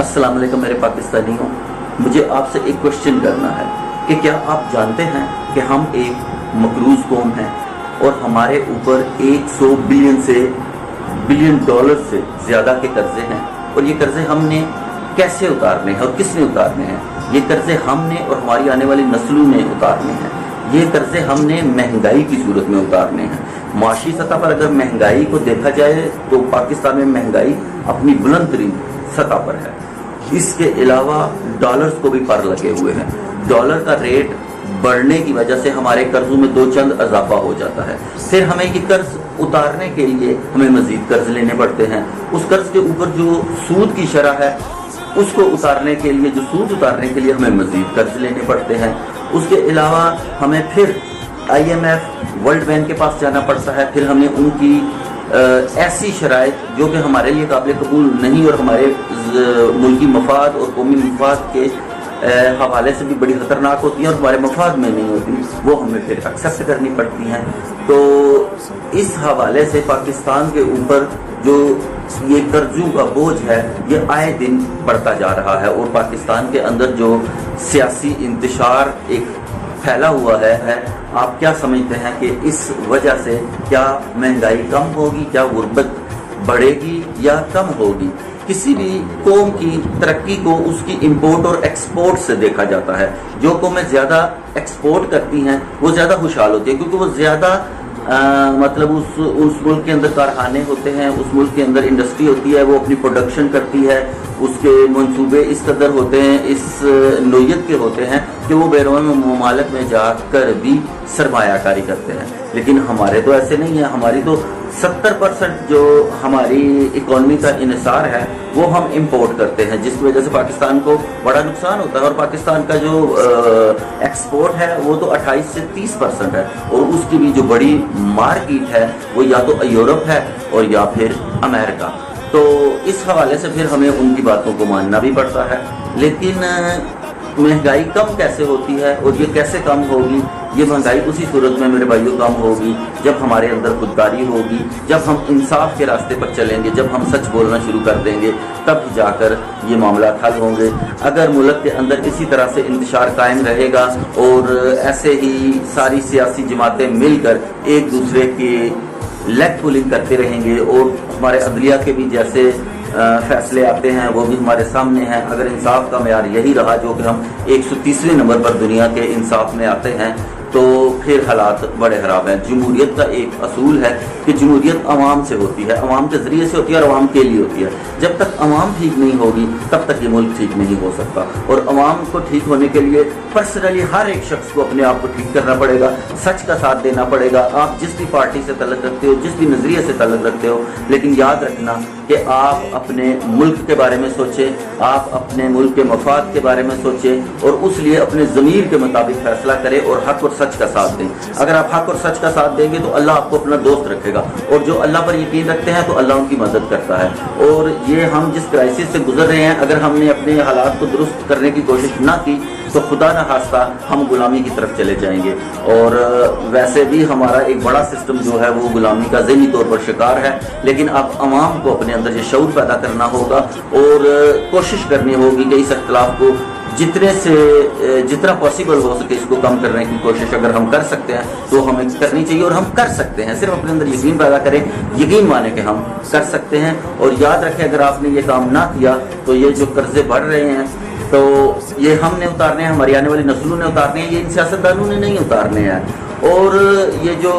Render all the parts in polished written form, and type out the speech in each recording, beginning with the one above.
अस्सलाम वालेकुम मेरे पाकिस्तानियों, मुझे आपसे एक क्वेश्चन करना है कि क्या आप जानते हैं कि हम एक मकरूज कौम हैं और हमारे ऊपर 100 बिलियन डॉलर से ज़्यादा के कर्जे हैं, और ये कर्जे हमने कैसे उतारने हैं और किसने उतारने हैं? ये कर्जे हमने और हमारी आने वाली नस्लों ने उतारने हैं। ये कर्जे हमने महंगाई की सूरत में उतारने हैं। माशी सतह पर अगर महंगाई को देखा जाए तो पाकिस्तान में महंगाई अपनी बुलंद तरीन सतह पर है। इसके अलावा डॉलर्स को भी पर लगे हुए हैं। डॉलर का रेट बढ़ने की वजह से हमारे कर्जों में दो चंद इजाफा हो जाता है। फिर हमें ये कर्ज उतारने के लिए हमें मजीद कर्ज लेने पड़ते हैं। उस कर्ज के ऊपर जो सूद की शरह है उसको उतारने के लिए, जो सूद उतारने के लिए हमें मजीद कर्ज लेने पड़ते हैं। उसके अलावा हमें फिर IMF वर्ल्ड बैंक के पास जाना पड़ता है। फिर हमें उनकी ऐसी शराइत जो कि हमारे लिए काबिल कबूल नहीं और हमारे मुल्की मफाद और कौमी मफाद के हवाले से भी बड़ी ख़तरनाक होती हैं और हमारे मफाद में नहीं होती, वो हमें फिर एक्सेप्ट करनी पड़ती हैं। तो इस हवाले से पाकिस्तान के ऊपर जो ये कर्जों का बोझ है ये आए दिन बढ़ता जा रहा है, और पाकिस्तान के अंदर जो सियासी इंतशार एक फैला हुआ है, आप क्या समझते हैं कि इस वजह से क्या महंगाई कम होगी, क्या गुर्बत बढ़ेगी या कम होगी? किसी भी कौम की तरक्की को उसकी इंपोर्ट और एक्सपोर्ट से देखा जाता है। जो कौमें ज़्यादा एक्सपोर्ट करती हैं वो ज़्यादा खुशहाल होती है, क्योंकि वो ज़्यादा मतलब उस मुल्क के अंदर कारखाने होते हैं, उस मुल्क के अंदर इंडस्ट्री होती है, वो अपनी प्रोडक्शन करती है, उसके मंसूबे इस कदर होते हैं, इस नोयत के होते हैं कि वो बैरून ममालिक में जाकर भी सरमायाकारी करते हैं। लेकिन हमारे तो ऐसे नहीं है। हमारी तो 70% जो हमारी इकॉनमी का इन्हिसार है वो हम इंपोर्ट करते हैं, जिसकी वजह से पाकिस्तान को बड़ा नुकसान होता है। और पाकिस्तान का जो एक्सपोर्ट है वो तो 28 से 30% है, और उसकी भी जो बड़ी मार्केट है वो या तो यूरोप है और या फिर अमेरिका। तो इस हवाले से फिर हमें उनकी बातों को मानना भी पड़ता है। लेकिन महंगाई कम कैसे होती है और ये कैसे कम होगी? ये महंगाई उसी सूरत में मेरे भाइयों कम होगी जब हमारे अंदर खुददारी होगी, जब हम इंसाफ के रास्ते पर चलेंगे, जब हम सच बोलना शुरू कर देंगे, तब जाकर ये मामला हल होंगे। अगर मुल्क के अंदर इसी तरह से इंतशार कायम रहेगा और ऐसे ही सारी सियासी जमातें मिलकर एक दूसरे की लेग पुलिंग करते रहेंगे और हमारे अदलिया के भी जैसे फैसले आते हैं वो भी हमारे सामने हैं, अगर इंसाफ का मेयार यही रहा जो कि हम 130वें नंबर पर दुनिया के इंसाफ में आते हैं, तो फिर हालात बड़े ख़राब हैं। जमहूरियत का एक असूल है कि जमहूरियत अवाम से होती है, अवाम के ज़रिए से होती है और अवाम के लिए होती है। जब तक अवाम ठीक नहीं होगी तब तक ये मुल्क ठीक नहीं हो सकता। और अवाम को ठीक होने के लिए पर्सनली हर एक शख्स को अपने आप को ठीक करना पड़ेगा, सच का साथ देना पड़ेगा। आप जिस भी पार्टी से तल्लुक़ रखते हो, जिस भी नज़रिए से तल्लुक़ रखते हो, लेकिन याद रखना कि आप अपने मुल्क के बारे में सोचें, आप अपने मुल्क के मफाद के बारे में सोचें और उस लिए अपने ज़मीर के मुताबिक फैसला करें और हक़ और सच का साथ दें। अगर आप हक़ और सच का साथ देंगे तो अल्लाह आपको अपना दोस्त रखेगा, और जो अल्लाह पर यकीन रखते हैं तो अल्लाह उनकी मदद करता है। और ये हम जिस क्राइसिस से गुजर रहे हैं, अगर हमने अपने हालात को दुरुस्त करने की कोशिश ना की तो खुदा न खास्ता हम गुलामी की तरफ चले जाएंगे। और वैसे भी हमारा एक बड़ा सिस्टम जो है वो गुलामी का ज़हनी तौर पर शिकार है। लेकिन अब अवाम को अपने अंदर ये शऊर पैदा करना होगा और कोशिश करनी होगी कि इस इख्तिलाफ को जितना पॉसिबल हो सके इसको कम करने की कोशिश अगर हम कर सकते हैं तो हमें करनी चाहिए, और हम कर सकते हैं। सिर्फ अपने अंदर यकीन पैदा करें, यकीन माने कि हम कर सकते हैं। और याद रखें, अगर आपने ये काम ना किया तो ये जो कर्जे बढ़ रहे हैं तो ये हमने उतारने हैं, हमारी आने वाली नस्लों ने उतारने हैं, ये इन सियासतदानों ने नहीं उतारने हैं। और ये जो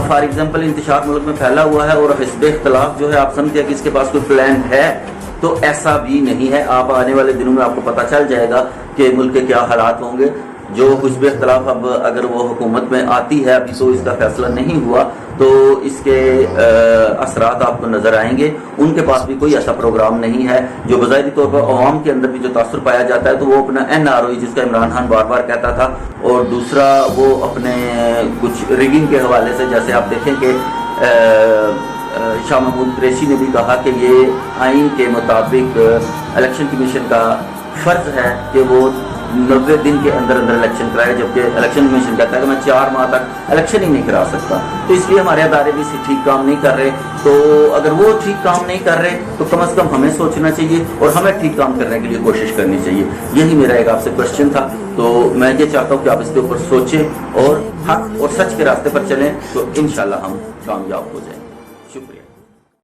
फॉर एग्जांपल इंतशार मुल्क में फैला हुआ है और हिस्ब इख्तिलाफ जो है, आप समझते हैं कि इसके पास कोई प्लान है, तो ऐसा भी नहीं है। आप आने वाले दिनों में आपको पता चल जाएगा कि मुल्क के क्या हालात होंगे। जो हिस्ब इख्तिलाफ अब अगर वो हुकूमत में आती है, अभी तो इसका फैसला नहीं हुआ, तो इसके असरात आपको नज़र आएंगे। उनके पास भी कोई ऐसा प्रोग्राम नहीं है जो बज़ाहिरी तौर पर अवाम के अंदर भी जो तासुर पाया जाता है तो वो अपना NRO जिसका इमरान खान बार बार कहता था, और दूसरा वो अपने कुछ रिगिंग के हवाले से, जैसे आप देखें कि शाह महमूद कुरैशी ने भी कहा कि ये आइन के मुताबिक इलेक्शन कमीशन का फ़र्ज़ है कि वो 90 दिन के अंदर अंदर इलेक्शन कराए, जबकि इलेक्शन कमीशन कहता है कि मैं 4 माह तक इलेक्शन ही नहीं करा सकता। तो इसलिए हमारे अदारे भी ठीक काम नहीं कर रहे। तो अगर वो ठीक काम नहीं कर रहे तो कम से कम हमें सोचना चाहिए और हमें ठीक काम करने के लिए कोशिश करनी चाहिए। यही मेरा एक आपसे क्वेश्चन था। तो मैं ये चाहता हूँ कि आप इसके ऊपर सोचें और हक और सच के रास्ते पर चलें, तो इंशाल्लाह हम कामयाब हो जाएंगे। शुक्रिया।